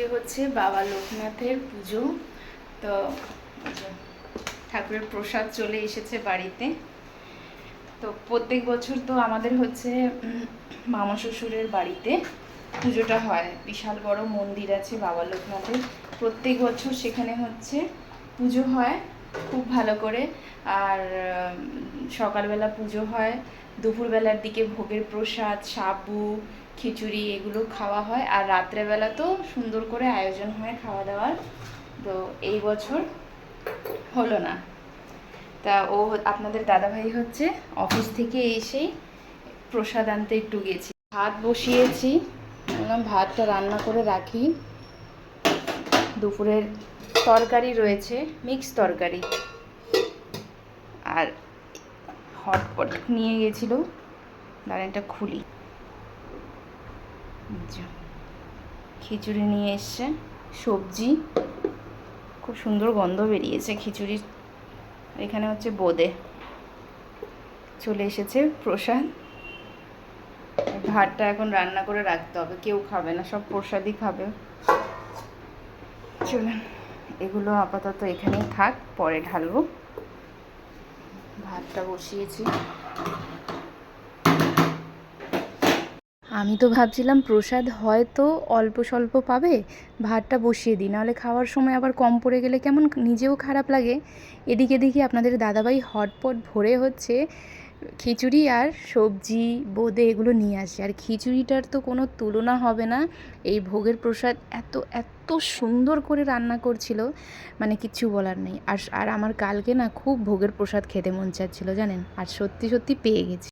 আজকে হচ্ছে বাবা লোকনাথের পুজো। তো ঠাকুরের প্রসাদ চলে এসেছে বাড়িতে। তো প্রত্যেক বছর তো আমাদের হচ্ছে মামা শ্বশুরের বাড়িতে পুজোটা হয়। বিশাল বড় মন্দির আছে বাবা লোকনাথের, প্রত্যেক বছর সেখানে হচ্ছে পুজো হয় খুব ভালো করে। আর সকালবেলা পুজো হয়, দুপুরবেলার দিকে ভোগের প্রসাদ, সাবু, খিচুড়ি এগুলো খাওয়া হয়, আর রাত্রেবেলা তো সুন্দর করে আয়োজন হয় খাওয়া দাওয়ার। তো এই বছর হলো না। তা আপনাদের দাদাভাই হচ্ছে অফিস থেকে এসেই প্রসাদ আনতে একটু গেছি। ভাত বসিয়েছি, বললাম ভাতটা রান্না করে রাখি। দুপুরের তরকারি রয়েছে, মিক্স তরকারি। আর হটপট নিয়ে গেছিলো, দাঁড়ানটা খুলি। খিচুড়ি নিয়ে এসছে, সবজি, খুব সুন্দর গন্ধ বেরিয়েছে খিচুড়ির। এখানে হচ্ছে বোঁদে, চলে এসেছে প্রসাদ। ভাতটা এখন রান্না করে রাখতে হবে, কেউ খাবে না, সব প্রসাদই খাবে। চলুন, এগুলো আপাতত এখানেই থাক, পরে ঢালবো। ভাতটা বসিয়েছি। আমি তো ভাবছিলাম প্রসাদ হয়তো অল্প স্বল্প পাবে, ভাতটা বসিয়ে দিই, নাহলে খাওয়ার সময় আবার কম পড়ে গেলে কেমন নিজেও খারাপ লাগে। এদিকে দেখি আপনাদের দাদাভাই হটপট ভরে হচ্ছে খিচুড়ি আর সবজি, বোঁদে এগুলো নিয়ে আসে। আর খিচুড়িটার তো কোনো তুলনা হবে না। এই ভোগের প্রসাদ এত এত সুন্দর করে রান্না করছিল, মানে কিচ্ছু বলার নেই। আর আমার কালকে না খুব ভোগের প্রসাদ খেতে মন চাচ্ছিল জানেন, আর সত্যি সত্যি পেয়ে গেছি।